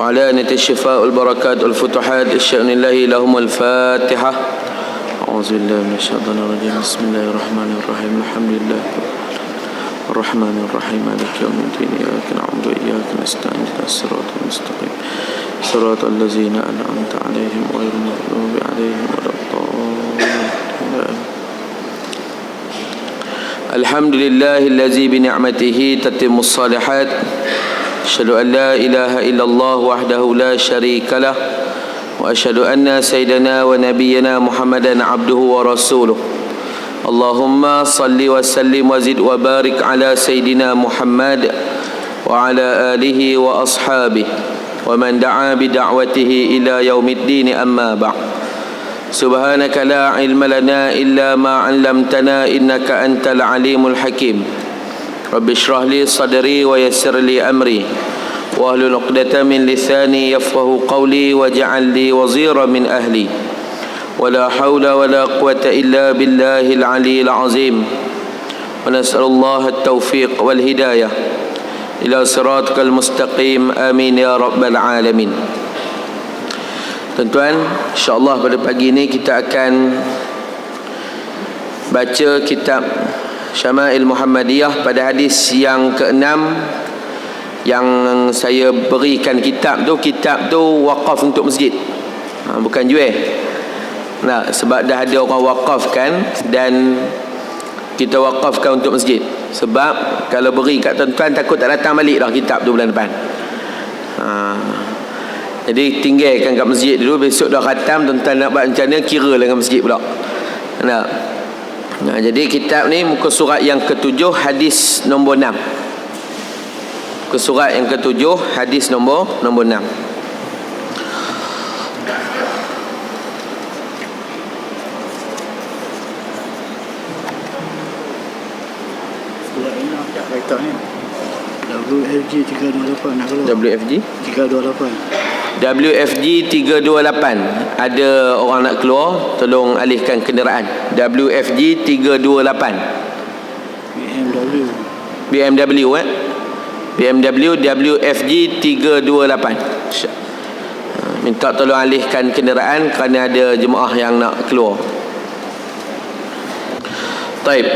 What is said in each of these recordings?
وعلى آله الشفاء والبركات والفتوحات الشأن الله لهم الفاتحة. أعوذ بالله من الشيطان الرجيم. بسم الله الرحمن الرحيم. الحمد لله الرحمن الرحيم مالك يوم الدين إياك نعبد وإياك نستعين اهدنا الصراط المستقيم صراط الذين أنعمت عليهم غير المغضوب عليهم ولا الضالين. الحمد لله الذي بنعمته تتم الصالحات. أشهد أن لا إله إلا الله وحده لا شريك له وأشهد أن سيدنا ونبينا محمدا عبده ورسوله. اللهم صل وسلم وزد وبارك على سيدنا محمد وعلى آله وأصحابه ومن دعا بدعوته إلى يوم الدين. أما بعد. سبحانك لا علم لنا إلا ما علمتنا إنك أنت العليم الحكيم. رب اشرح لي صدري ويسر لي أمري واحلل عقدة من لساني يفقه قولي واجعل لي وزيرا من أهلي ولا حول ولا قوة إلا بالله العلي العظيم. ونسأل الله التوفيق والهداية إلى صراطك المستقيم. آمين يا رب العالمين. Tuan-tuan, insyaAllah pada pagi ini kita akan baca kitab Syama'il Muhammadiyah pada hadis yang ke-6. Yang saya berikan kitab tu wakaf untuk masjid, bukan jual. Nah, sebab dah ada orang wakafkan dan kita wakafkan untuk masjid. Sebab kalau beri kat tuan-tuan takut tak datang balik dah kitab tu bulan depan. Jadi tinggalkan kat masjid dulu. Besok dah khatam, tuan-tuan nak buat macam mana, kira dengan masjid pula. Jadi kitab ni muka surat yang ke-7 hadis nombor 6. Muka surat yang ke-7 hadis nombor 6. WFG 328 nak keluar. WFG 328. WFG 328. Ada orang nak keluar, tolong alihkan kenderaan. WFG 328. BMW BMW WFG 328. Minta tolong alihkan kenderaan kerana ada jemaah yang nak keluar. Taib.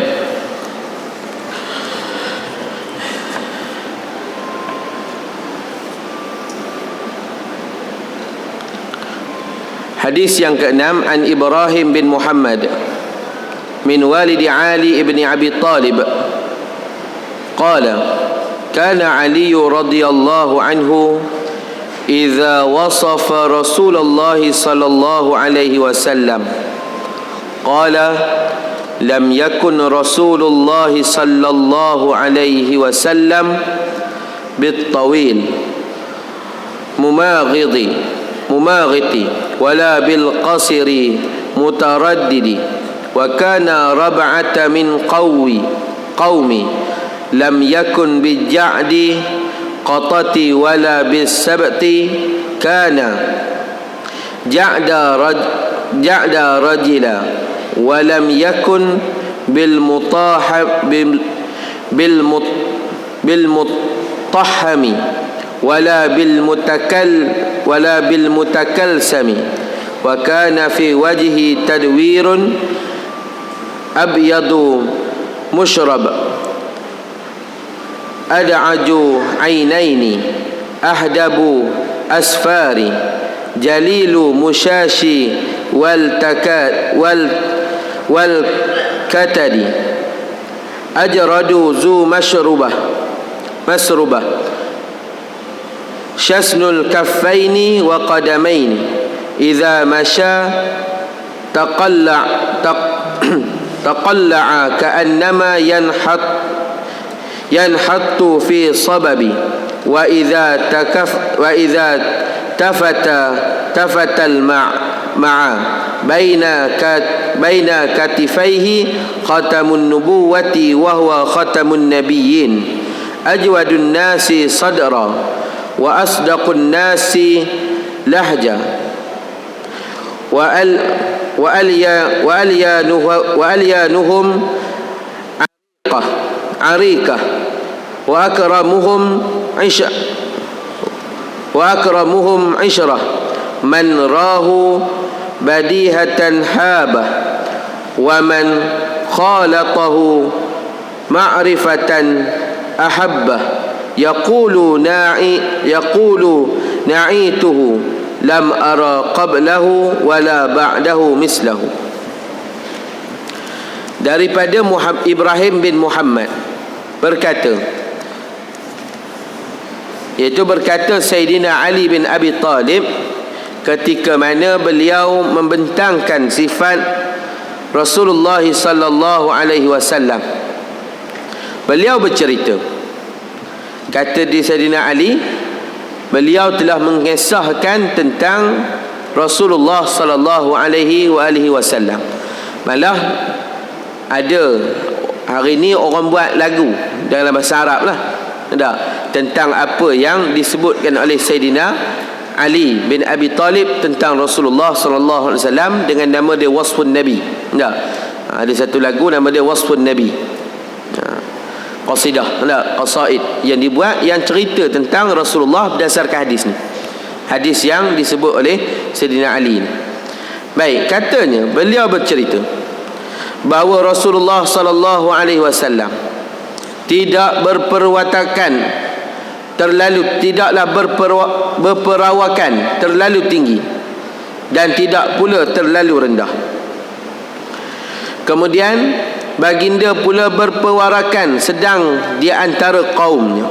Hadis yang ke-6, an Ibrahim bin Muhammad min walidi Ali ibn Abi Talib qala kana Ali radhiyallahu anhu idza wasafa Rasulullah sallallahu alaihi wasallam qala lam yakun Rasulullah sallallahu alaihi wasallam bit-tawil mumaghiti wala bil qasiri mutaraddidi wa kana rab'ata min qaumi lam yakun bil ja'di qatati wala bis sabti kana ja'da rajila wa lam yakun bil mutahhami wala bil mutakalsami wa kana fi wajhi tadwirun abyadu mushrab ad'aju aynaini ahdabu asfari jalilu mushashi wal katadi ajradu zu mashrubah shasnul kaffaini wa qadamaini idza masha taqalla'a ka'annama yanhattu fi sababi wa idza tafata al-ma'a baina katifaihi khatamun nubuwati wa huwa khatamun nabiyyin ajwadun nasi sadra wa asdaqun nasi lahja wa alyanuhum arikah wa akramuhum wa akramuhum 'ishrah man rahu badihatan habah wa man khalatahu ma'rifatan ahabbah yaqulu na'ituhu lam ara qablahu wala ba'dahu mislahu. Daripada Ibrahim bin Muhammad berkata, iaitu berkata Sayyidina Ali bin Abi Talib ketika mana beliau membentangkan sifat Rasulullah sallallahu alaihi wasallam. Beliau bercerita, kata di Sayyidina Ali, beliau telah mengisahkan tentang Rasulullah sallallahu alaihi wasallam. Malah ada hari ni orang buat lagu dalam bahasa Arab lah, tentang apa yang disebutkan oleh Sayyidina Ali bin Abi Talib tentang Rasulullah sallallahu alaihi wasallam dengan nama dia Wasfun Nabi. Ada satu lagu nama dia Wasfun Nabi. Qasidah, qasaid yang dibuat yang cerita tentang Rasulullah berdasarkan hadis ni. Hadis yang disebut oleh Sayyidina Ali ni. Baik, katanya beliau bercerita bahawa Rasulullah sallallahu alaihi wasallam tidaklah berperawakan terlalu tinggi dan tidak pula terlalu rendah. Kemudian baginda pula berpewarakan sedang di antara kaumnya.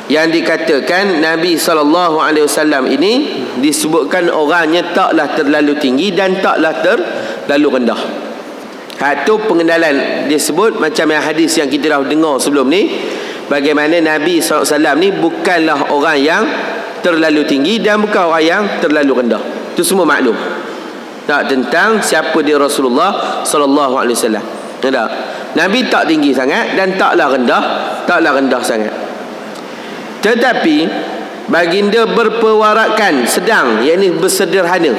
Yang dikatakan Nabi SAW ini disebutkan orangnya taklah terlalu tinggi dan taklah terlalu rendah. Itu pengenalan dia sebut macam yang hadis yang kita dah dengar sebelum ni, bagaimana Nabi SAW ni bukanlah orang yang terlalu tinggi dan bukan orang yang terlalu rendah. Itu semua maklum tentang siapa dia Rasulullah sallallahu alaihi wasallam. Nabi tak tinggi sangat dan taklah rendah sangat. Tetapi baginda berpewarakan sedang, yakni bersederhana.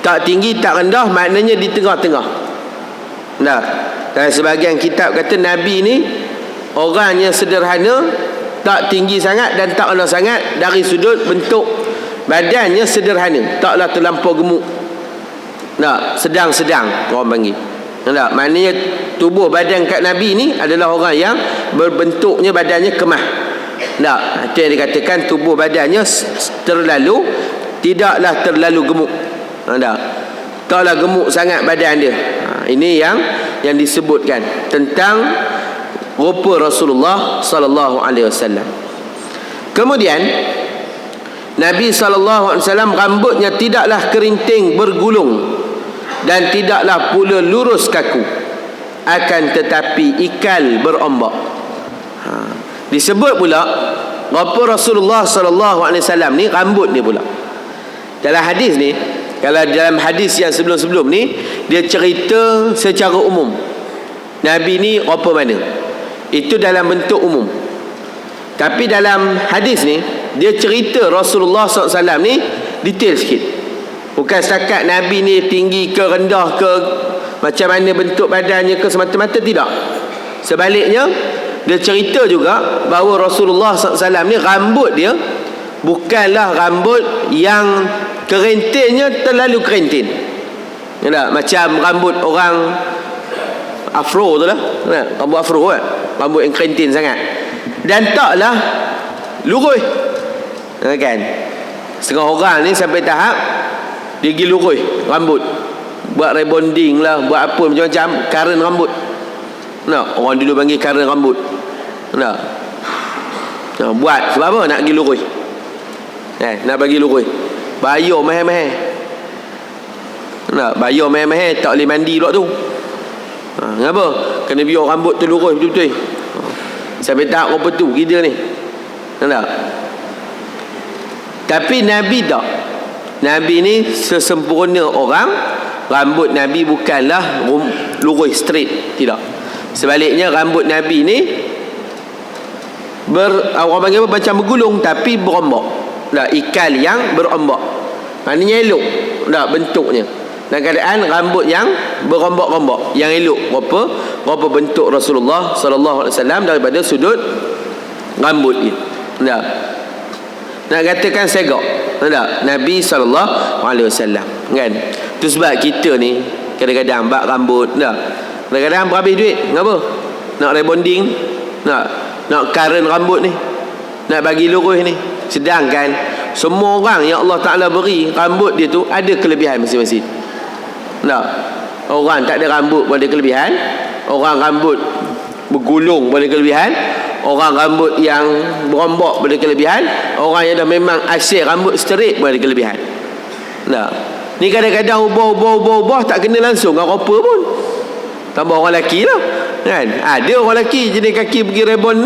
Tak tinggi tak rendah, maknanya di tengah-tengah. Dan sebahagian kitab kata Nabi ni orangnya sederhana, tak tinggi sangat dan tak rendah sangat. Dari sudut bentuk badannya sederhana, taklah terlampau gemuk. Sedang-sedang orang panggil. Maknanya tubuh badan kat Nabi ni adalah orang yang berbentuknya badannya kemah. Itu yang dikatakan tubuh badannya tidaklah terlalu gemuk. Taklah gemuk sangat badan dia. Ini yang disebutkan tentang rupa Rasulullah sallallahu alaihi wasallam. Kemudian Nabi sallallahu alaihi wasallam rambutnya tidaklah kerinting bergulung dan tidaklah pula lurus kaku, akan tetapi ikal berombak. Disebut pula rupa Rasulullah sallallahu alaihi wasallam ni rambut ni pula. Dalam hadis ni, kalau dalam hadis yang sebelum-sebelum ni dia cerita secara umum Nabi ni rupa mana, itu dalam bentuk umum. Tapi dalam hadis ni dia cerita Rasulullah SAW ni detail sikit. Bukan setakat Nabi ni tinggi ke rendah ke, macam mana bentuk badannya ke, semata-mata tidak. Sebaliknya dia cerita juga bahawa Rasulullah SAW ni rambut dia bukanlah rambut yang kerentinnya terlalu kerentin. Macam rambut orang afro tu lah. Rambut afro kan, rambut yang kerentin sangat. Dan taklah lurus. Kan? Setengah orang ni sampai tahap dia pergi lurus rambut, buat rebonding lah, buat apa macam-macam, karen rambut. Orang dulu panggil karen rambut. Buat sebab apa? Nak pergi lurus. Nak bagi lurus, bayar mahal-mahal. Bayar mahal-mahal, tak boleh mandi pula tu. Kenapa? Kena biar rambut tu lurus betul-betul. Sampai tahap apa tu kita ni. Tapi Nabi tak. Nabi ni sesempurna orang. Rambut Nabi bukanlah lurus straight, tidak. Sebaliknya rambut Nabi ni orang panggil apa, macam bergulung tapi berombak. Ikal yang berombak, maknanya elok bentuknya. Dan keadaan rambut yang berombak-rombak, yang elok berapa bentuk Rasulullah sallallahu alaihi wasallam daripada sudut rambut dia. nak katakan segak. Tak? Nabi SAW kan. Tu sebab kita ni kadang-kadang bak rambut tak? Kadang-kadang berhabis duit. Kenapa? Nak rebonding, nak current rambut ni, nak bagi lurus ni. Sedangkan semua orang yang Allah Ta'ala beri rambut dia tu ada kelebihan masing-masing. Tak? Orang tak ada rambut pun ada kelebihan. Orang rambut bergulung pun ada kelebihan. Orang rambut yang berombak pun ada kelebihan. Orang yang dah memang asyik rambut straight pun ada kelebihan. Tak? Ni kadang-kadang ubah tak kena langsung dengan rupa pun. Tambah orang lelaki lah kan. Ada orang lelaki jenis kaki pergi rebond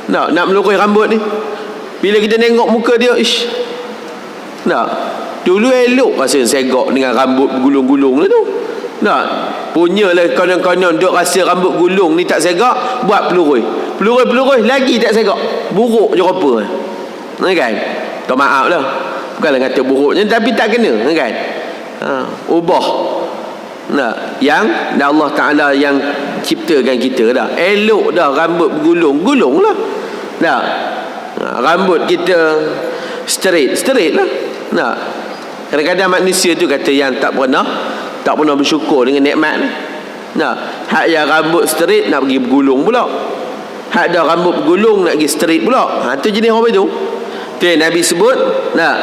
nak melurus rambut ni. Bila kita tengok muka dia, ish, tak? Dulu elok rasa segak dengan rambut gulung-gulung tu. Tak? Punyalah konon-konon duk rasa rambut gulung ni tak segak, buat pelurus lagi tak segak. Buruk je rupa. Kan? Tak maaf lah. Bukanlah kata buruknya, tapi tak kena kan? Ubah. Nah, yang Allah Ta'ala yang ciptakan kita dah. Elok dah rambut bergulung lah. Dah. Rambut kita straight lah. Nah. Kadang-kadang manusia tu kata yang tak pernah bersyukur dengan nikmat ni. Nah, hak yang rambut straight nak pergi bergulung pula. Hak dah rambut bergulung nak pergi straight pula. Tu jenis orang itu. Tu yang Nabi sebut. Nah.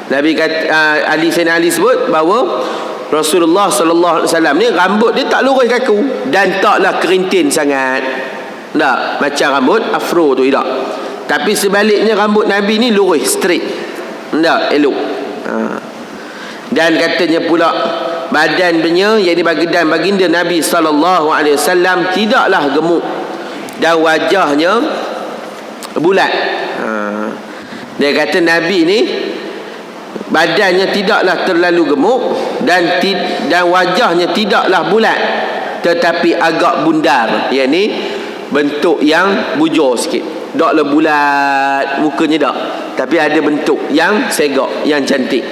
Nabi kata Sayyidina Ali sebut bahawa Rasulullah sallallahu alaihi wasallam ni rambut dia tak lurus kaku dan taklah kerintin sangat. Tak, macam rambut afro tu tak. Tapi sebaliknya rambut Nabi ni lurus straight. Tak, elok. Dan katanya pula badan punya yakni baginda Nabi sallallahu alaihi wasallam tidaklah gemuk dan wajahnya bulat. Dia kata Nabi ni badannya tidaklah terlalu gemuk dan wajahnya tidaklah bulat tetapi agak bundar, yakni bentuk yang bujur sikit. Taklah bulat mukanya tak, tapi ada bentuk yang segak, yang cantik.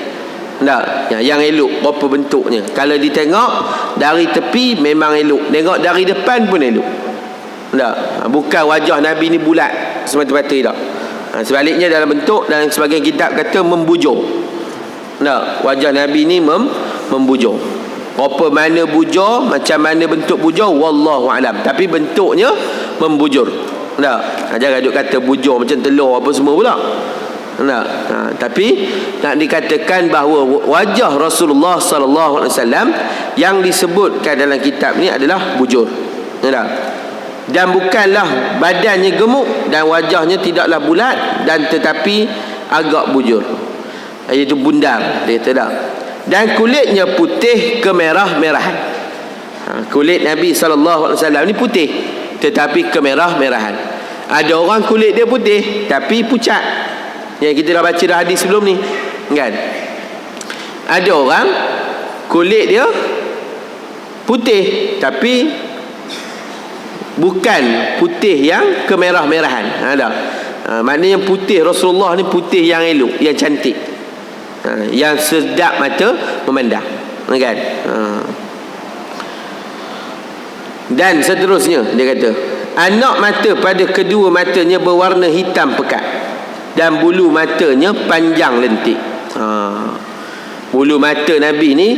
Tak? Yang elok berapa bentuknya. Kalau ditengok dari tepi memang elok, tengok dari depan pun elok. Tak? Bukan wajah Nabi ni bulat semata-mata tak. Sebaliknya dalam bentuk, dan sebagian kitab kata membujur. Nah, wajah Nabi ni membujur. Apa mana bujur, macam mana bentuk bujur, wallahu alam. Tapi bentuknya membujur. Nah, jangan duk kata bujur macam telur apa semua pula. Nah, tapi nak dikatakan bahawa wajah Rasulullah sallallahu alaihi wasallam yang disebutkan dalam kitab ni adalah bujur. Nah, dan bukanlah badannya gemuk dan wajahnya tidaklah bulat dan tetapi agak bujur, iaitu bundar, dia tak. Dan kulitnya putih kemerah-merahan. Kulit Nabi sallallahu alaihi wasallam ni putih tetapi kemerah-merahan. Ada orang kulit dia putih tapi pucat, yang kita dah baca dah hadis sebelum ni kan. Ada orang kulit dia putih tapi bukan putih yang kemerah-merahan. Maknanya putih Rasulullah ni putih yang elok, yang cantik, yang sedap mata memandang kan. Dan seterusnya dia kata, anak mata pada kedua matanya berwarna hitam pekat dan bulu matanya panjang lentik. Bulu mata Nabi ni,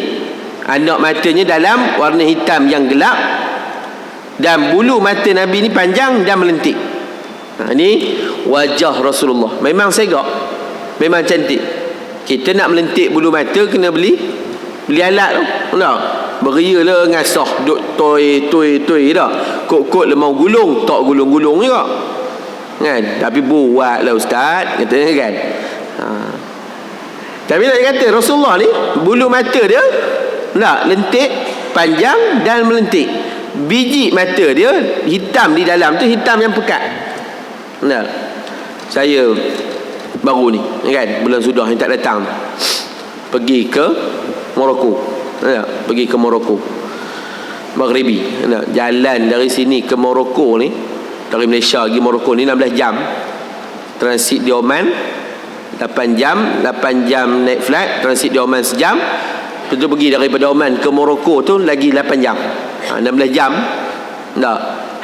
anak matanya dalam warna hitam yang gelap dan bulu mata Nabi ni panjang dan melentik. Ini wajah Rasulullah. Memang segak, memang cantik. Kita nak melentik bulu mata kena beli alat tu. Tak? Beria lah ngasah duk toy dah. Kok lemau gulung, tak gulung-gulung juga. Kan? Tapi buatlah ustaz, katanya kan. Tapi nak kata Rasulullah ni bulu mata dia lentik, panjang dan melentik. Biji mata dia hitam di dalam tu, hitam yang pekat. Saya baru ni kan, bulan sudah yang tak datang pergi ke Morocco. Pergi ke Morocco Maghribi. Jalan dari sini ke Morocco ni, dari Malaysia pergi Morocco ni 16 jam. Transit di Oman 8 jam naik flight, transit di Oman sejam. Lepas tu pergi daripada Oman ke Morocco tu lagi 8 jam. 16 jam.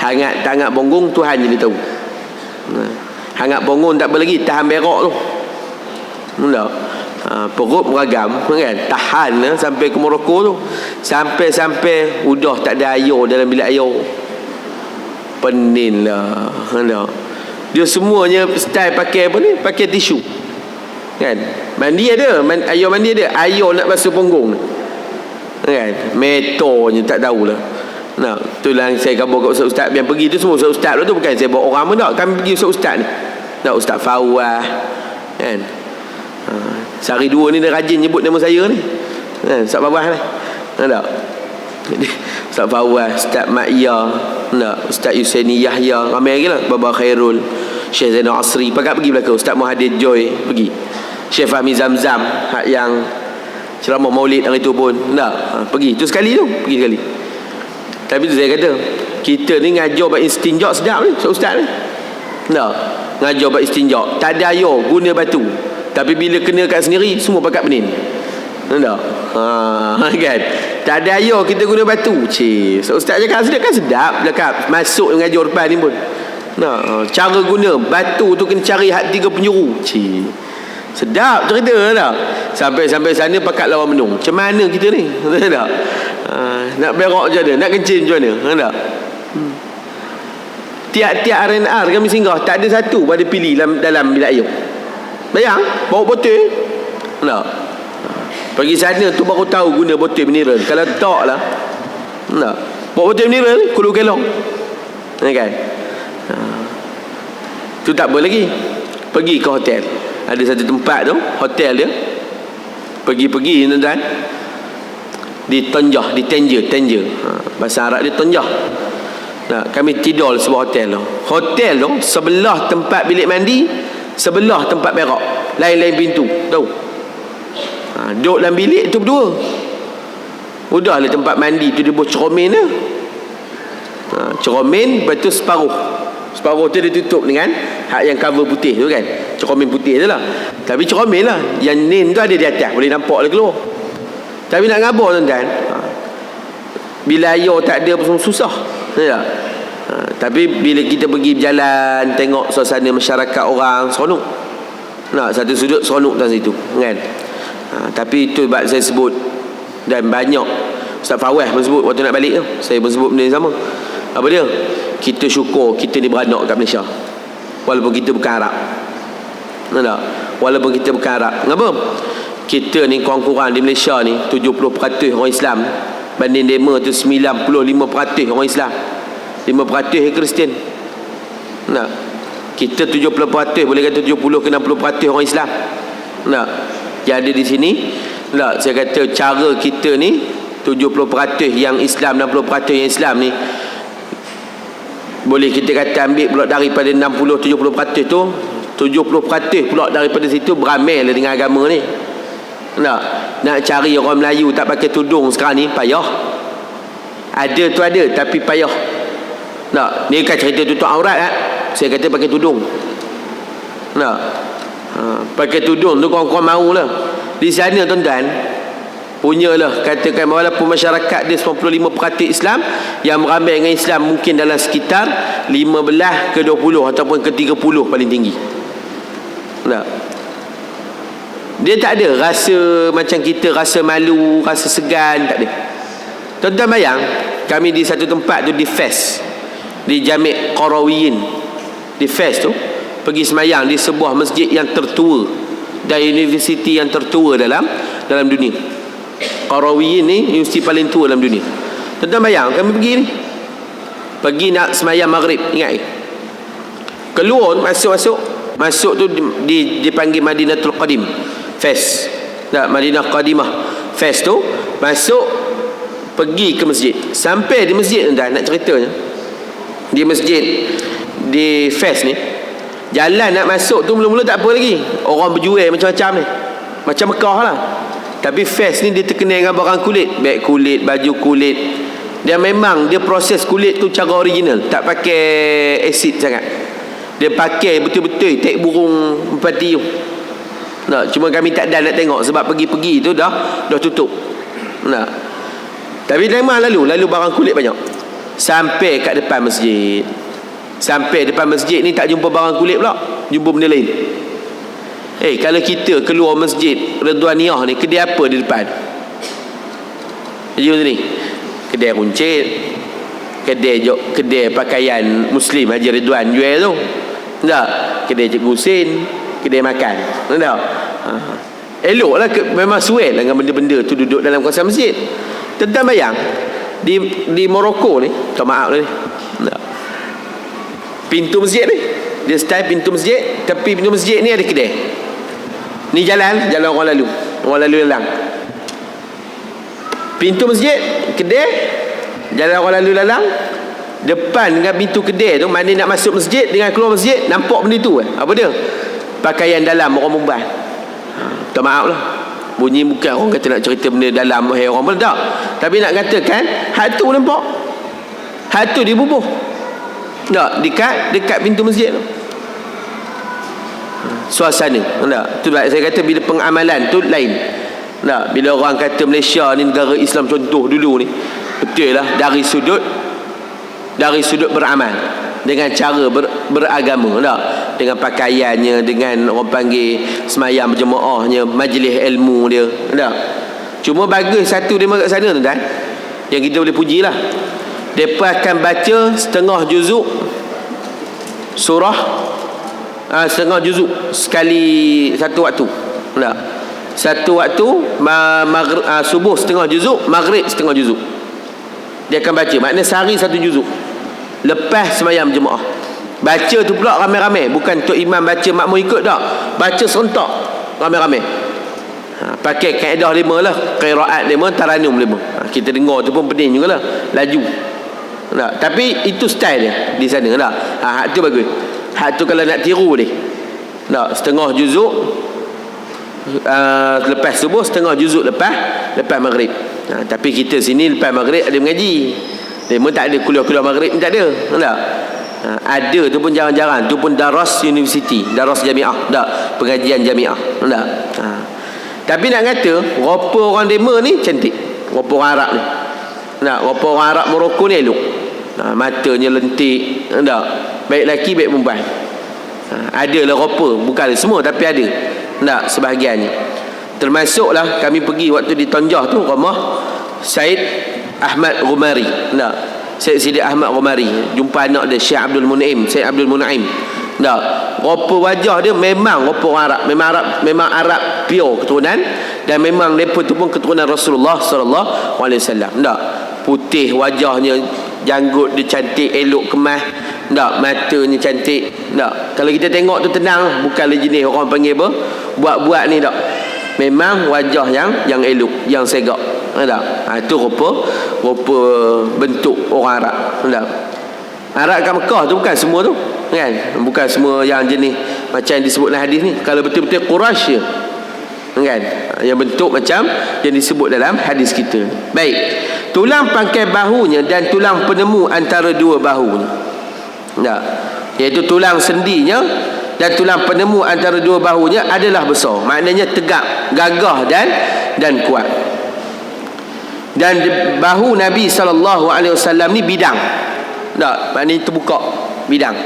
Hangat tak hangat punggung Tuhan je dia tahu. Hangat punggung tak apa lagi, tahan berak tu. Tak? Perut meragam kan, tahan sampai ke Morocco tu, sampai udah tak ada air dalam bilik air, pening lah. Tak? Dia semuanya style pakai apa ni, pakai tisu kan. Mandi ada, air mandi ada, air nak basuh punggung kan, metornya tak tahulah. Nah, itulah saya khabar kat ustaz-ustaz yang pergi tu, semua ustaz-ustaz tu bukan saya bawa orang pun tak, kami pergi ustaz-ustaz ni. Nak Ustaz Fawah kan. Sehari dua ni dia rajin nyebut nama saya ni. Ustaz Fawah ni. Tak? Ustaz Fawah, Ustaz Ma'iyah, Ustaz Yusaini Yahya, ramai lagi lah, Baba Khairul, Syekh Zainal Asri, pakat pergi belakang. Ustaz Muhadir Joy pergi. Syekh Fahmi Zamzam hak yang ceramah maulid hari tu pun pergi. Tu sekali tu, pergi sekali. Tapi tu saya kata, kita ni ngajar buat istinja sedap ni, ustaz ni. Ngajar buat istinja, tak ada air, guna batu. Tapi bila kena kat sendiri, semua pakat benin. Kan? Tak ada air, kita guna batu. Ustaz cakap sedap kan, sedap belakang masuk ngajar depan ni pun. Cara guna batu tu kena cari hak 3 penjuru. Sedap cerita tak? Sampai sana pakat lawan menung. Macam mana kita ni? Tak? Nak berak macam mana? Nak kencing macam mana? Tak? Tiap-tiap R&R kami singgah, tak ada satu pada pilih dalam bilik air. Bayang, bawa botol. Tak? Pergi sana tu baru tahu guna botol mineral. Kalau tak lah, tak? Bawa botol mineral, kulu kelong. Kan? Tu tak apa lagi. Pergi ke hotel. Ada satu tempat tu, hotel dia. Pergi tuan-tuan, di Tangier. Bahasa Arab dia Tangier. Kami tidur di sebuah hotel tu. Hotel tu sebelah tempat bilik mandi, sebelah tempat berak, lain-lain pintu. Tahu? Duduk dalam bilik tu berdua. Udahlah tempat mandi tu dia buat ceromen lah. Ceromen, lepas tu separuh tu dia tutup dengan hak yang cover putih tu kan, ceromen putih tu lah. Tapi ceromen lah, yang nin tu ada di atas, boleh nampak lah keluar. Tapi nak ngabar tuan-tuan, bila air tak ada pun susah. Tapi bila kita pergi berjalan, tengok suasana masyarakat orang, seronok. Satu sudut seronok dalam situ kan. Tapi itu sebab saya sebut, dan banyak Ustaz Fawah pun sebut waktu nak balik tu, saya pun sebut benda yang sama. Apa dia? Kita syukur kita ni beranak kat Malaysia, walaupun kita bukan Arab. Walaupun kita bukan Arab. Kenapa? Kita ni kurang-kurang di Malaysia ni 70% orang Islam, banding dema tu 95% orang Islam, 5% Kristian. Kita 70%, boleh kata 70 ke 60% orang Islam. Yang ada di sini, saya kata cara kita ni 70% yang Islam, 60% yang Islam ni, boleh kita kata ambil pula daripada 60-70% tu, 70% pula daripada situ beramil dengan agama ni. Nak cari orang Melayu tak pakai tudung sekarang ni payah. Ada tu ada, tapi payah. Ni kan cerita tutup aurat kan? Saya kata pakai tudung. Pakai tudung tu korang-korang maulah. Di sana tuan-tuan, punyalah, katakan walaupun masyarakat dia 95% Islam, yang meramai dengan Islam mungkin dalam sekitar 15 ke 20 ataupun ke 30 paling tinggi. Dia tak ada rasa macam kita, rasa malu, rasa segan, tak ada. Tuan-tuan bayang, kami di satu tempat tu di Fes, di Jami' Qarawiyyin di Fes tu, pergi semayang di sebuah masjid yang tertua dan universiti yang tertua dalam dunia. Qarawiyyin ni universiti paling tua dalam dunia. Tuan-tuan bayang, kami pergi ni, pergi nak semayang maghrib, ingat keluar, masuk tu dipanggil Madinatul Qadim Fes. Madinah Qadimah Fes tu, masuk, pergi ke masjid. Sampai di masjid tuan-tuan, nak ceritanya, di masjid di Fes ni, jalan nak masuk tu mula-mula tak apa lagi, orang berjual macam-macam ni, macam Mekah lah. Tapi Fes ni dia terkenal dengan barang kulit, beg kulit, baju kulit. Dan memang dia proses kulit tu cara original, tak pakai asid sangat. Dia pakai betul-betul tek burung merpati tu. Cuma kami tak ada nak tengok sebab pergi-pergi tu dah tutup. Tapi memang lalu barang kulit banyak. Sampai kat depan masjid. Sampai depan masjid ni tak jumpa barang kulit pula, jumpa benda lain. Kalau kita keluar masjid Ridwaniyah ni, kedai apa di depan? Jadi macam ni, kedai runcit, kedai pakaian Muslim Haji Ridwan jual tu, tak? Kedai Cikgu Husin, kedai makan, tak? Elok lah, memang suai lah dengan benda-benda tu duduk dalam kawasan masjid. Tentang bayang di Morocco ni, tak maaf lah ni, tak? Pintu masjid ni, dia style pintu masjid, tapi pintu masjid ni ada kedai. Ni jalan orang lalu lalang. Pintu masjid, kedai, jalan orang lalu lalang. Depan dengan pintu kedai tu, mana nak masuk masjid dengan keluar masjid, nampak benda tu apa dia? Pakaian dalam orang Mumbai. Tak maaf lah, bunyi bukan orang kata nak cerita benda dalam orang pun tak, tapi nak katakan hak tu nampak, hak tu dibubuh tak dekat pintu masjid tu. Suasana tak? Tu saya kata bila pengamalan tu lain tak? Bila orang kata Malaysia ni negara Islam contoh dulu ni, betul lah dari sudut beramal, dengan cara beragama tak? Dengan pakaiannya, dengan orang panggil semayang berjemaahnya, majlis ilmu dia tak? Cuma bagus satu dia kat sana tuan, yang kita boleh pujilah, mereka akan baca setengah juzuk surah, setengah juzuk sekali satu waktu tak? Satu waktu subuh setengah juzuk, maghrib setengah juzuk dia akan baca, maknanya sehari satu juzuk lepas semayang jemaah. Baca tu pula ramai-ramai, bukan tok imam baca makmum ikut tak, baca serentak ramai-ramai. Pakai kaedah 5 lah, qiraat 5, taranum 5. Kita dengar tu pun pening jugalah, laju tak? Tapi itu style dia di sana tak? Hak tu bagus. Hak tu kalau nak tiru dia tak? Setengah juzuk lepas subuh, setengah juzuk lepas maghrib. Tapi kita sini lepas maghrib ada mengaji, memang tak ada kuliah maghrib, tak ada tak? Ada tu pun jarang-jarang, tu pun daras universiti, daras jamiah tak? Pengajian jamiah tak? Tapi nak kata rupa orang dema ni cantik, rupa orang Arab ni tak? Rupa orang Arab Morocco ni elok, matanya lentik tak? Baik lelaki baik perempuan. Adalah rupa, bukan semua tapi ada tak? Sebahagiannya. Termasuklah kami pergi waktu di Tonjah tu, rumah Syed Ahmad Ghumari tak? Syed Sidi Ahmad Ghumari, jumpa anak dia Syekh Abdul Munaim, Syekh Abdul Munaim tak? Rupa wajah dia memang rupa orang Arab, memang Arab pure keturunan, dan memang mereka tu pun keturunan Rasulullah sallallahu alaihi wasallam tak? Putih wajahnya, janggut dia cantik, elok kemas tak? Matanya cantik tak? Kalau kita tengok tu tenang, bukanlah jenis orang panggil apa, buat-buat ni tak? Memang wajah yang elok, yang segak tak? Itu rupa bentuk orang Arab tak? Arab kat Mekah tu bukan semua tu kan, bukan semua yang jenis macam yang disebut dalam hadis ni. Kalau betul-betul Quraisy kan, yang bentuk macam yang disebut dalam hadis kita. Baik, tulang pangkai bahunya dan tulang penemu antara dua bahunya tak? Iaitu tulang sendinya dan tulang penemu antara dua bahunya adalah besar, maknanya tegak, gagah dan kuat. Dan bahu Nabi SAW ni bidang tak? Maknanya terbuka, bidang,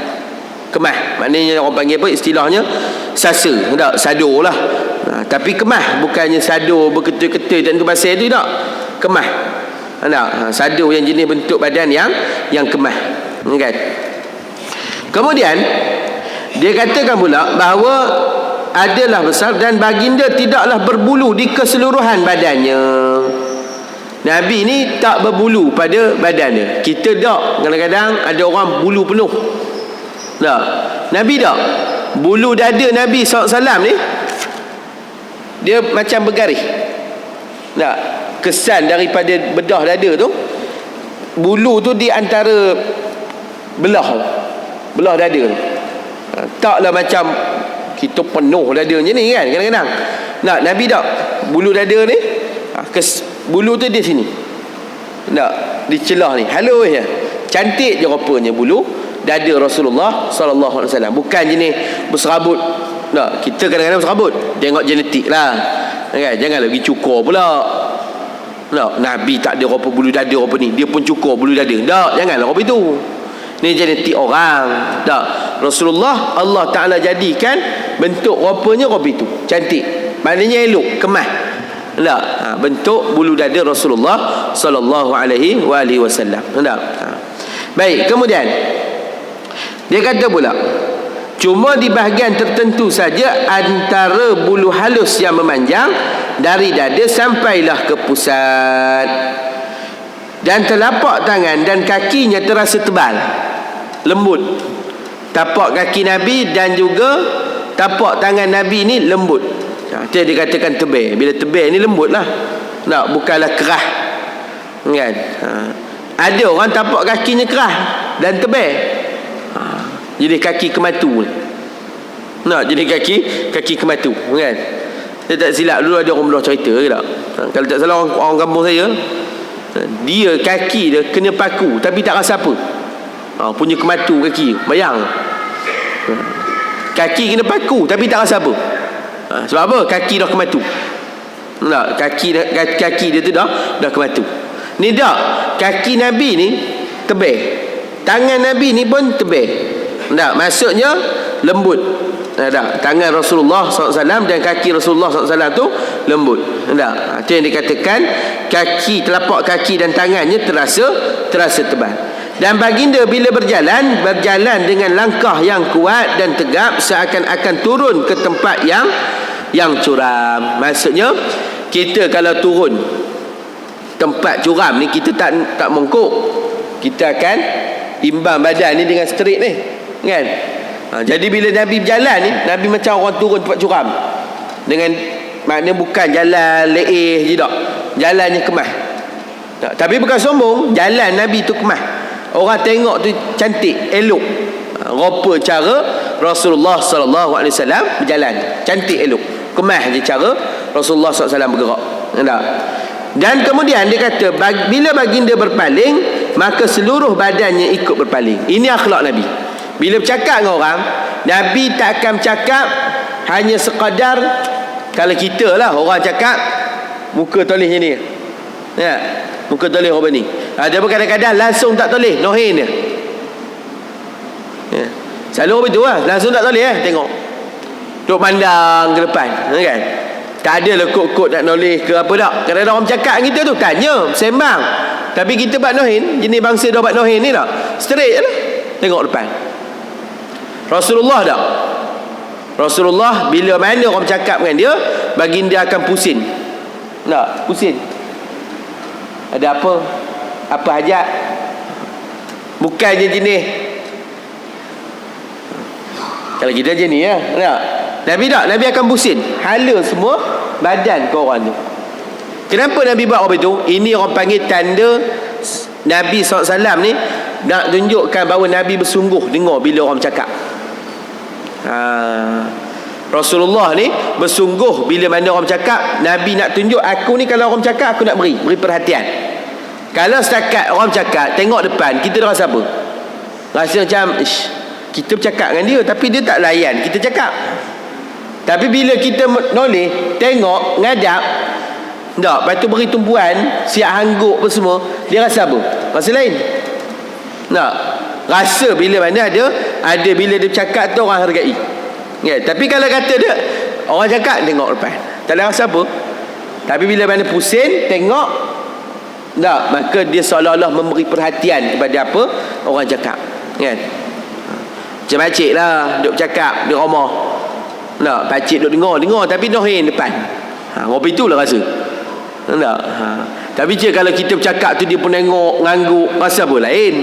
kemah, maknanya orang panggil apa istilahnya, sasa tak? Sado lah, tapi kemah, bukannya sado berketul-ketul dan tu pasal tu tak? Kemah tak? Sado yang jenis bentuk badan yang kemah kan. Kemudian dia katakan pula bahawa adalah besar dan baginda tidaklah berbulu di keseluruhan badannya. Nabi ni tak berbulu pada badannya. Kita tak, kadang-kadang ada orang bulu penuh tak? Nabi tak. Bulu dada Nabi SAW ni dia macam bergaris tak? Kesan daripada bedah dada tu, bulu tu di antara belah dada tu. Taklah macam kita penuh dadanya ni kan kadang-kadang. Nak Nabi tak. Bulu dada ni, bulu tu di sini tak? Di celah ni, halus je, cantik je rupanya bulu dada Rasulullah sallallahu alaihi wasallam. Bukan jenis berserabut tak? Kita kadang-kadang berserabut, tengok genetik lah kan? Janganlah pergi cukur pula tak? Nabi tak ada rupa bulu dada rupa ni, dia pun cukur bulu dada tak? Janganlah rupa itu Ni genetik orang. Tak. Rasulullah Allah Ta'ala jadikan bentuk rupanya itu. Cantik. Maknanya elok, kemas. Tak. Bentuk bulu dada Rasulullah sallallahu alaihi wasallam. Tak. Baik, kemudian dia kata pula, cuma di bahagian tertentu saja antara bulu halus yang memanjang dari dada sampailah ke pusat. Dan telapak tangan dan kakinya terasa tebal, lembut. Tapak kaki Nabi dan juga tapak tangan Nabi ni lembut. Itu yang dikatakan tebal. Bila tebal ni lembut lah. Tak, bukanlah kerah. Kan? Ada orang tapak kakinya kerah dan tebal. Jadi kaki kematu. Nak jadi kaki kematu. Kan? Saya tak silap dulu ada orang belah cerita ke tak? Kalau tak salah orang kampung saya, dia kaki dia kena paku tapi tak rasa apa. Punya kematu kaki. Bayang. Kaki kena paku tapi tak rasa apa. Sebab apa? Kaki dah kematu. Tak, kaki dia tu dah kematu. Ni tak, kaki Nabi ni tebal. Tangan Nabi ni pun tebal. Tak, maksudnya lembut. Tak, tangan Rasulullah SAW dan kaki Rasulullah SAW tu lembut. Tak, itu yang dikatakan kaki, telapak kaki dan tangannya terasa tebal. Dan baginda bila berjalan dengan langkah yang kuat dan tegap, seakan-akan turun ke tempat yang curam. Maksudnya kita kalau turun tempat curam ni, kita tak mongkok, kita akan imbang badan ni dengan straight ni, kan? Jadi bila Nabi berjalan ni, Nabi macam orang turun tempat curam, dengan maknanya bukan jalan leih je tak, jalannya kemas. Tapi bukan sombong, jalan Nabi tu kemas. Orang tengok tu cantik, elok. Rupa cara Rasulullah sallallahu alaihi wasallam berjalan, cantik, elok, kemas je cara Rasulullah sallallahu alaihi wasallam bergerak. Dan kemudian dia kata, bila baginda berpaling, maka seluruh badannya ikut berpaling. Ini akhlak Nabi. Bila bercakap dengan orang, Nabi tak akan bercakap hanya sekadar, kalau kita lah orang cakap muka toleh macam ni, ya, muka toleh apa ni. Ada pun kadang-kadang langsung tak toleh, nohin dia, ya. Selalu begitu lah, langsung tak toleh, tengok duk pandang ke depan, kan? Tak ada lah kot-kot nak noleh ke apa tak. Kadang-kadang orang cakap kita tu, tanya, sembang, tapi kita buat nohin, jenis bangsa dah buat nohin ni tak, straight lah, tengok depan. Rasulullah tak. Rasulullah bila mana orang bercakap dengan dia, baginda akan pusing. Tak, pusing. Ada apa? Apa hajat? Bukannya jenis kalau kita je ni, ya, tak? Nabi tak, Nabi akan pusing, hala semua badan ke orang tu. Kenapa Nabi buat apa itu? Ini orang panggil tanda Nabi SAW ni nak tunjukkan bahawa Nabi bersungguh dengar bila orang bercakap. Rasulullah ni bersungguh bila mana orang bercakap. Nabi nak tunjuk, aku ni kalau orang bercakap aku nak beri perhatian. Kalau setakat orang bercakap tengok depan, kita dah rasa apa? Rasa macam kita bercakap dengan dia tapi dia tak layan kita cakap. Tapi bila kita noleh, tengok, ngadap, tak, lepas tu beri tumpuan, siap hangguk apa semua, dia rasa apa? Rasa lain. Tak, rasa bila mana ada bila dia bercakap tu orang hargai. Ya, tapi kalau kata dia orang cakap tengok depan, tak ada rasa apa. Tapi bila mana pusing tengok, tak, maka dia seolah-olah memberi perhatian kepada apa orang cakap, kan? Macam pakcik lah duk bercakap di rumah, tak, pakcik duk dengar tapi nohin depan, ngopi tu lah rasa, tak. Tapi kalau kita bercakap tu dia pun tengok, ngangguk, rasa apa lain.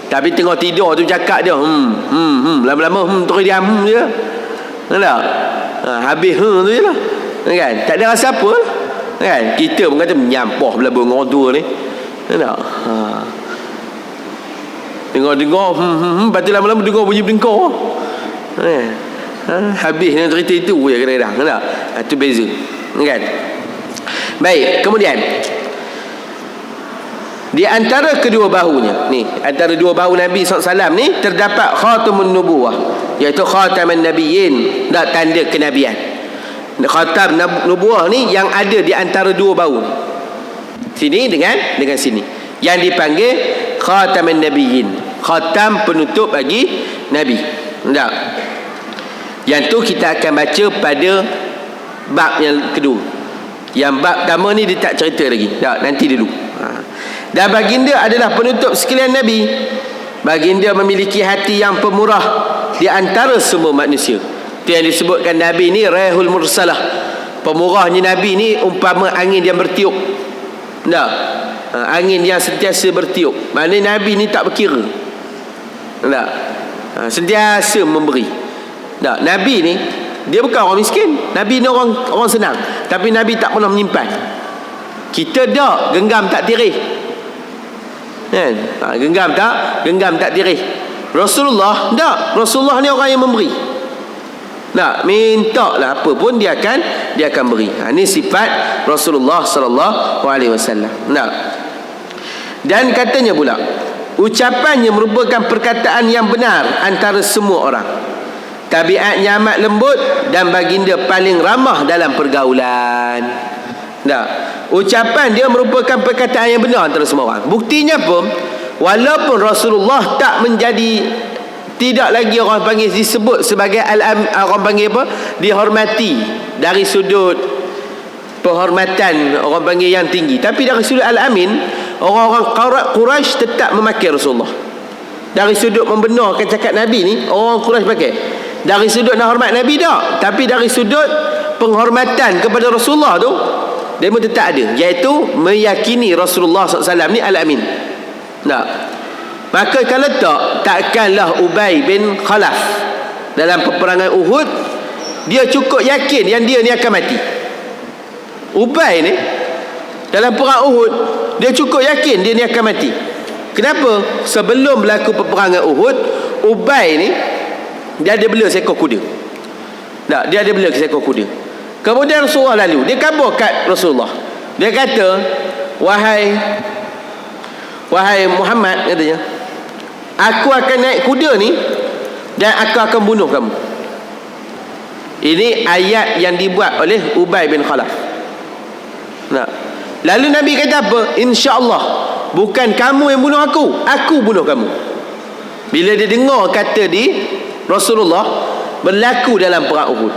Tapi tengok tidur tu cakap dia lama-lama terus diam je, tak. Habis tu je lah, kan? Tak ada rasa apa lah, kan? Kita pun kata menyampah belah dengan orang tua ni, tak. Dengar lepas tu lama-lama dengar bunyi bengkok, habis dengan cerita itu je kadang-kadang, tak. Itu beza, kan? Baik, kemudian di antara kedua bahunya ni, antara dua bahu Nabi SAW ni terdapat khatamun nubuwah, iaitu khataman nabiyyin, dan tanda kenabian. Khatam nubuwah ni yang ada di antara dua bahu sini dengan sini, yang dipanggil khataman nabiyyin. Khatam penutup bagi Nabi. Tak? Yang tu kita akan baca pada bab yang kedua. Yang bab pertama ni dia tak cerita lagi. Tak, nanti dulu. Dan baginda adalah penutup sekalian Nabi. Baginda memiliki hati yang pemurah di antara semua manusia. Itu yang disebutkan Nabi ni Rayhul Mursalah. Pemurahnya Nabi ni umpama angin yang bertiup. Tak? Angin yang sentiasa bertiup. Maknanya Nabi ni tak berkira. Tak? Sentiasa memberi. Tak? Nabi ni dia bukan orang miskin. Nabi ni orang senang. Tapi Nabi tak pernah menyimpan. Kita dah genggam tak tirih. Kan? Genggam tak tirih. Rasulullah tak. Rasulullah ni orang yang memberi. Tak, minta lah apa pun dia akan beri. Ini sifat Rasulullah sallallahu alaihi wasallam. Nah. Dan katanya pula, ucapannya merupakan perkataan yang benar antara semua orang. Tabiatnya amat lembut dan baginda paling ramah dalam pergaulan. Nah, ucapan dia merupakan perkataan yang benar antara semua orang. Buktinya pun walaupun Rasulullah tidak lagi orang panggil disebut sebagai orang panggil apa? Dihormati dari sudut penghormatan orang panggil yang tinggi. Tapi dari sudut Al-Amin, orang-orang Quraisy tetap memakai Rasulullah. Dari sudut membenarkan cakap Nabi ni, orang Quraisy pakai. Dari sudut nak hormat Nabi tak, tapi dari sudut penghormatan kepada Rasulullah tu, dia pun tetap ada, iaitu meyakini Rasulullah SAW ni Al-Amin. Tak? Maka kalau takkanlah Ubay bin Khalaf dalam peperangan Uhud dia cukup yakin yang dia ni akan mati. Ubay ni dalam perang Uhud dia cukup yakin dia ni akan mati. Kenapa? Sebelum berlaku peperangan Uhud, Ubay ni dia ada bela seekor kuda. Tak, dia ada bela seekor kuda. Kemudian Rasulullah lalu, dia kabur kat Rasulullah. Dia kata, wahai Muhammad, katanya, aku akan naik kuda ni dan aku akan bunuh kamu. Ini ayat yang dibuat oleh Ubay bin Khalaf. Nah. Lalu Nabi kata apa? InsyaAllah bukan kamu yang bunuh aku bunuh kamu. Bila dia dengar kata di Rasulullah berlaku dalam perang Uhud.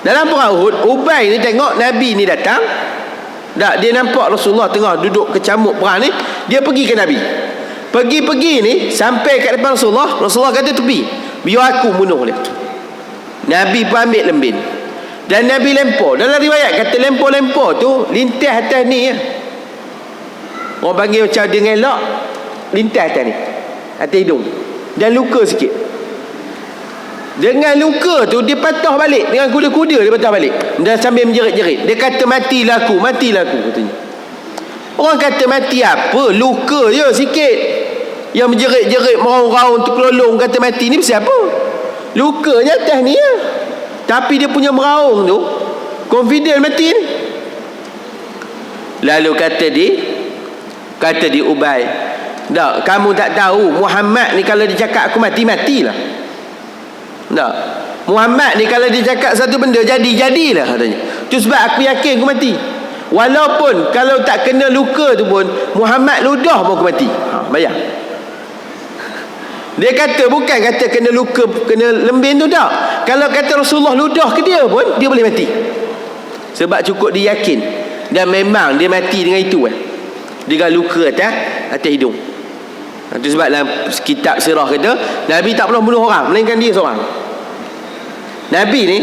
Dalam perang Uhud, Ubay ni tengok Nabi ni datang. Tak, dia nampak Rasulullah tengah duduk kecamuk perang ni, dia pergi ke Nabi. Pergi ni sampai kat depan Rasulullah. Rasulullah kata tepi, biar aku bunuh dia. Nabi pun ambil lembin dan Nabi lempar. Dalam riwayat kata lempar tu lintas atas ni ya. Orang panggil macam dia ngelak, lintas atas ni, atas hidung, dan luka sikit. Dengan luka tu dia patah balik, dengan kuda-kuda dia patah balik dan sambil menjerit-jerit. Dia kata matilah aku katanya. Orang kata mati apa? Luka je sikit. Yang menjerit-jerit meraung-raung terkelolong kata mati ni pasal apa? Lukanya atas ni ya. Tapi dia punya meraung tu confident mati ni. Lalu kata di Ubay, tak, kamu tak tahu Muhammad ni kalau dia cakap aku matilah. Tak, Muhammad ni kalau dia cakap satu benda jadilah katanya. Tu sebab aku yakin aku mati. Walaupun kalau tak kena luka tu pun Muhammad ludah pun aku mati. Bayang. Dia kata bukan kata kena luka, kena lembin tu tak. Kalau kata Rasulullah ludah ke dia pun dia boleh mati. Sebab cukup dia yakin. Dan memang dia mati dengan itu dengan luka atas hidung. Itu sebab dalam kitab sirah kata Nabi tak pernah bunuh orang melainkan dia seorang. Nabi ni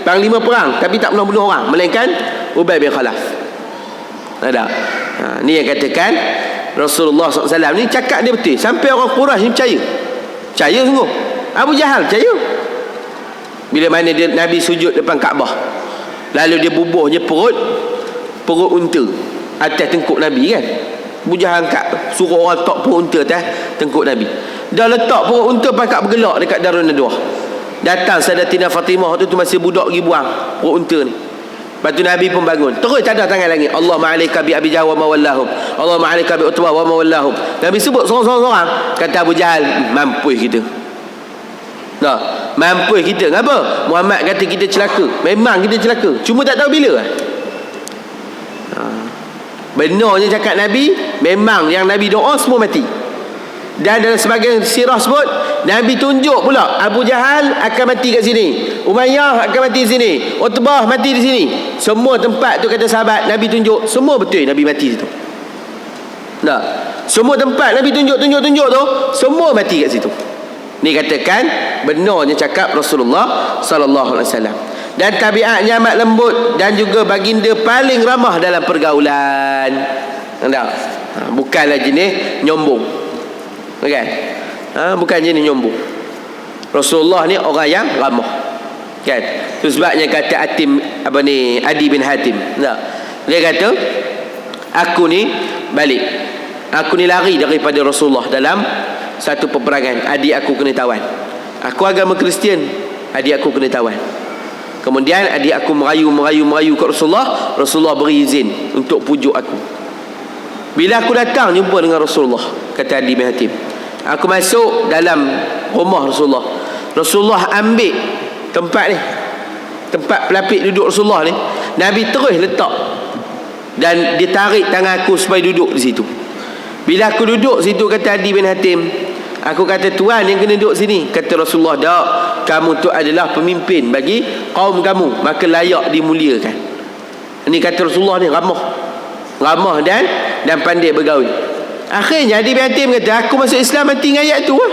panglima perang tapi tak pernah bunuh orang melainkan Ubay bin Khalaf. Ada. Ni yang katakan Rasulullah SAW ni cakap dia betul. Sampai orang Quraisy ni percaya sungguh. Abu Jahal percaya. Bila mana Nabi sujud depan Kaabah, lalu dia bubuhnya perut unta atas tengkuk Nabi kan. Abu Jahal angkat, suruh orang letak perut unta atas tengkuk Nabi. Dah letak perut unta pakak bergelak dekat Darun Nadwah. Datang Sayyidatina Fatimah tu masih budak pergi buang perut unta ni. Lepas tu Nabi pun bangun, terus cadar tangan langit, Allahumma alaika bi Abi Jahal wa mawallahum, Allahumma alaika bi Utbah wa mawallahum. Nabi sebut seorang-seorang. Kata Abu Jahal, mampus kita. Tak, mampus kita. Kenapa? Muhammad kata kita celaka. Memang kita celaka, cuma tak tahu bila. Benarnya cakap Nabi, memang yang Nabi doa semua mati. Dan dalam sebagian sirah sebut Nabi tunjuk pula Abu Jahal akan mati kat sini, Umayyah akan mati di sini, Utbah mati di sini. Semua tempat tu kata sahabat Nabi tunjuk, semua betul Nabi mati situ. Tak, semua tempat Nabi tunjuk tu semua mati kat situ. Ni katakan benarnya cakap Rasulullah sallallahu alaihi wasallam. Dan tabiatnya amat lembut dan juga baginda paling ramah dalam pergaulan. Tak? Bukanlah jenis nyombong. Kan? Bukan jenis nyombong. Rasulullah ni orang yang ramah. Kan? Itu sebabnya kata Adi bin Hatim. Tak? Dia kata, aku ni balik. Aku ni lari daripada Rasulullah dalam satu peperangan. Adik aku kena tawan. Aku agama Kristian, adik aku kena tawan. Kemudian adik aku merayu ke Rasulullah. Rasulullah beri izin untuk pujuk aku. Bila aku datang jumpa dengan Rasulullah, kata Adi bin Hatim, aku masuk dalam rumah Rasulullah. Rasulullah ambil tempat ni, tempat pelapik duduk Rasulullah ni, Nabi terus letak dan dia tarik tangan aku supaya duduk di situ. Bila aku duduk situ, kata Adi bin Hatim, aku kata, tuan yang kena duduk sini. Kata Rasulullah, tak, kamu tu adalah pemimpin bagi kaum kamu, maka layak dimuliakan. Ini kata Rasulullah ni ramah dan pandai bergaul. Akhirnya Adi bin Hatim kata, aku masuk Islam mati dengan ayat tu lah.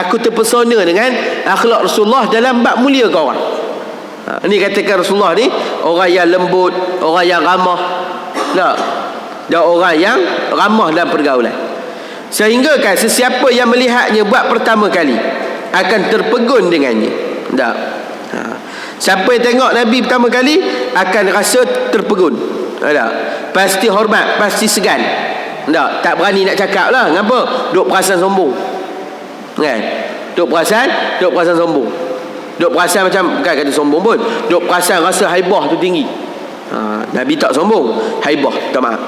Aku terpesona dengan akhlak Rasulullah dalam bab mulia ke orang. Ini katakan Rasulullah ni orang yang lembut, orang yang ramah, tak? Dan orang yang ramah dalam pergaulan. Sehingga kan sesiapa yang melihatnya buat pertama kali akan terpegun dengannya. Tak? Siapa yang tengok Nabi pertama kali akan rasa terpegun. Tak? Pasti hormat, pasti segan. Tak berani nak cakap lah. Kenapa? Duk perasan sombong. Kan? Duk perasan sombong. Duk perasan macam, bukan kata sombong pun, duk perasan rasa haibah tu tinggi. Nabi tak sombong, haibah, tak maaf.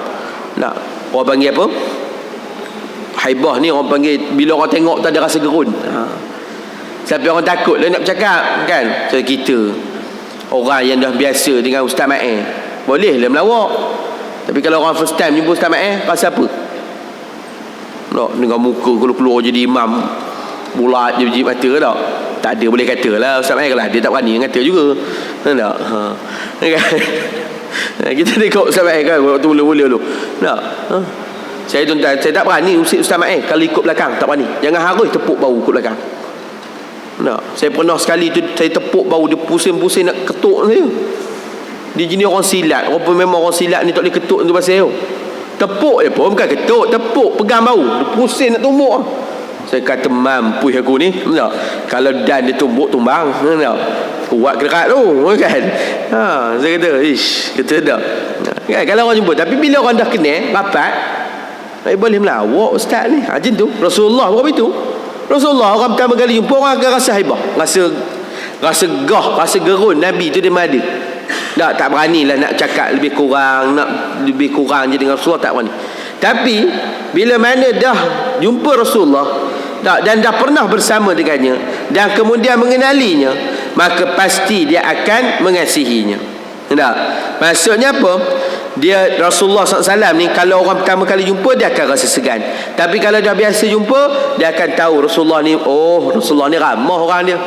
Tak. Orang panggil apa? Haibah ni orang panggil bila orang tengok tak ada rasa gerun. Sampai orang takut lah nak bercakap, kan? So kita orang yang dah biasa dengan Ustaz Ma'in, boleh lah melawak. Tapi kalau orang first time jumpa Ustaz Ma'in, rasa apa? Tak, dengan muka keluar jadi imam bulat je biji mata tak? Tak ada, boleh kata lah Ustaz Ma'in lah, dia tak berani kata juga. Tak? Kita tengok Ustaz Ma'in kan waktu mula-mula dulu. Tak? Saya tuan-tuan, saya tak berani Ustaz Ma'in kalau ikut belakang, tak berani. Jangan harus tepuk bau ikut belakang. Tak? Saya pernah sekali tu saya tepuk bau, dia pusing-pusing nak ketuk saya. Dia jenis orang silat. Walaupun memang orang silat ni tak boleh ketuk tu pasal saya. Tepuk je pun, bukan ketuk, tepuk, pegang bau. Dia pusing nak tumbuk. Saya kata mampu aku ni. Tak? Kalau dan dia tumbuk, tumbang. Tak? Kuat kerat tu, kan? Saya kata, kata tak. Kan, kalau orang jumpa. Tapi bila orang dah kenal, rapat, boleh melawak ustaz ni. Macam tu. Rasulullah bukan begitu. Rasulullah orang pertama kali jumpa, orang akan rasa haibah. Rasa gah, rasa gerun. Nabi tu dia ada. Tak beranilah nak cakap lebih kurang je dengan Rasulullah, tak berani. Tapi bila mana dah jumpa Rasulullah dan dah pernah bersama dengannya dan kemudian mengenalinya, maka pasti dia akan mengasihinya. Tak? Maksudnya apa? Dia Rasulullah SAW ni, kalau orang pertama kali jumpa dia akan rasa segan. Tapi kalau dah biasa jumpa, dia akan tahu Rasulullah ni, Rasulullah ni ramah orang dia,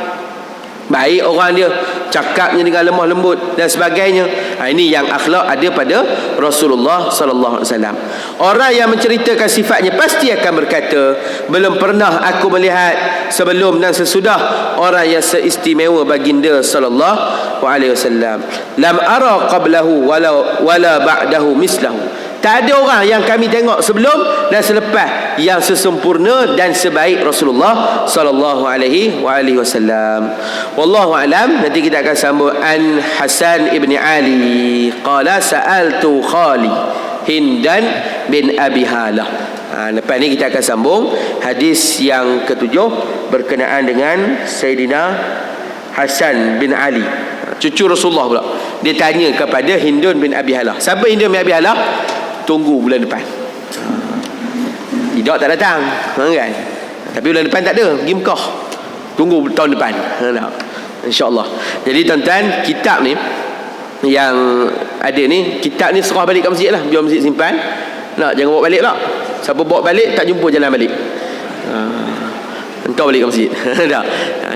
baik orang dia, cakapnya dengan lemah lembut dan sebagainya. Ini yang akhlak ada pada Rasulullah sallallahu alaihi wasallam. Orang yang menceritakan sifatnya pasti akan berkata, belum pernah aku melihat sebelum dan sesudah orang yang seistimewa baginda sallallahu alaihi wasallam. Lam ara qablahu wala ba'dahu mislahu. Tak ada orang yang kami tengok sebelum dan selepas yang sesempurna dan sebaik Rasulullah sallallahu alaihi wasallam. Wallahu alam. Nanti kita akan sambung an Hasan ibn Ali qala sa'altu khali Hindan bin Abi Halah. Lepas ni kita akan sambung hadis yang ketujuh berkenaan dengan Sayyidina Hasan bin Ali, cucu Rasulullah pula. Dia tanya kepada Hindun bin Abi Halah. Siapa Hindun bin Abi Halah? Tunggu bulan depan. Tidak tak datang, kan? Tapi bulan depan tak ada, pergi Mekah. Tunggu tahun depan. InsyaAllah. Jadi tuan-tuan, kitab ni yang ada ni, kitab ni serah balik kat masjid lah. Biar masjid simpan. Jangan bawa balik lah. Siapa bawa balik tak jumpa jalan balik. Engkau balik ke masjid. Tak.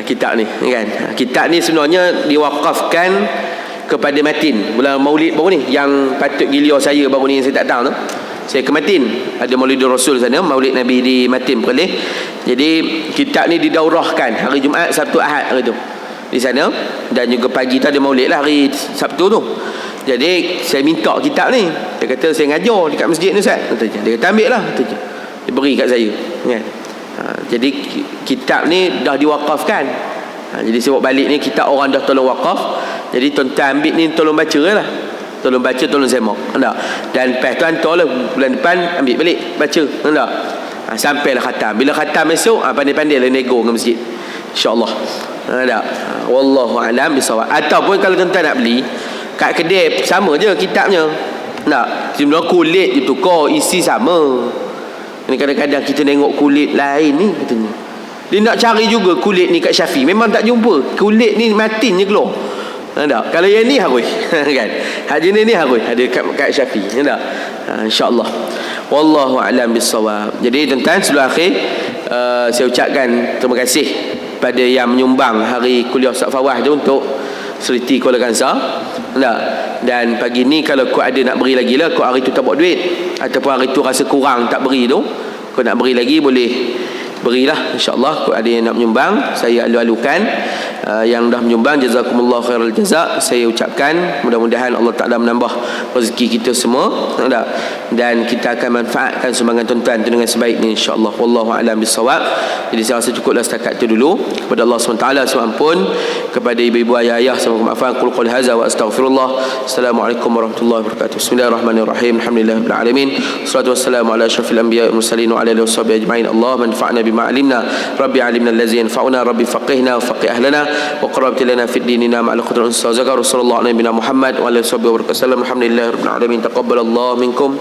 Kitab ni kan. Kitab ni sebenarnya diwakafkan kepada Matin. Bulan Maulid baru ni yang patut giliau saya baru ni, saya tak tahu tu. Saya ke Matin, ada Maulidur Rasul sana, Maulid Nabi di Matin Perlis. Jadi kitab ni didaurahkan hari Jumaat, Sabtu, Ahad hari tu di sana, dan juga pagi tu ada Maulid lah hari Sabtu tu. Jadi saya minta kitab ni. Dia kata saya ngajar dekat masjid ni Ustaz. Dia kata ambil lah. Dia beri kat saya kan. Jadi kitab ni dah diwakafkan. Jadi saya buat balik ni, kitab orang dah tolong wakaf. Jadi tuan-tuan ambil ni, tolong baca lah. Tolong baca, tolong semak. Dan lepas tu hantarlah bulan depan ambil balik baca. Sampailah khatam. Bila khatam esok, pandai-pandai lah nego dengan masjid, InsyaAllah. Wallahu a'lam bisawab. Ataupun kalau tuan-tuan nak beli kat kedai, sama je kitabnya. Sebenarnya kulit je tukar, isi sama. Ini kadang-kadang kita tengok kulit lain ni katanya. Dia nak cari juga kulit ni kat Syafi, memang tak jumpa. Kulit ni Matin je keluar. Kalau yang ni harus kan. Hak jenis ni harus ada kat Syafi. InsyaAllah. Wallahu a'lam bissawab. Jadi tuan-tuan, sebelum akhir saya ucapkan terima kasih pada yang menyumbang hari kuliah Ustaz Fawaz tu untuk Seriti Kuala Kangsar. Dan pagi ni kalau kau ada nak beri lagi lah, kau hari tu tak buat duit ataupun hari tu rasa kurang tak beri tu, kau nak beri lagi boleh berilah, insyaAllah. Kau ada yang nak menyumbang, saya alu-alukan. Yang dah menyumbang, jazakumullah khairal jazak, saya ucapkan mudah-mudahan Allah Ta'ala menambah rezeki kita semua, dan kita akan manfaatkan sumbangan tuan-tuan itu dengan sebaiknya, insyaAllah. Wallahu a'lam bissawab. Jadi saya rasa cukuplah setakat itu dulu. Kepada Allah SWT seampun, kepada ibu-ibu ayah-ayah semoga maafkan. Qul qul hadza wa astaghfirullah. Assalamualaikum warahmatullahi wabarakatuh. Bismillahirrahmanirrahim. Alhamdulillahirabbil alamin. Wassalatu wassalamu ala asyrafil anbiya'i wal mursalin wa ala alihi washabihi ajma'in. Allah manfa'na bima 'alimna. Rabbi 'allimna allazi yanfa'una. Rabbi faqihna wa faqih ahlana wa qarrabta lana fid dinina ma'al qudran. Sallallahu alaihi wa sallam Muhammad wa ala alihi wa sahbihi wa barakatuh. Alhamdulillahirabbil alamin. Taqabbalallahu minkum.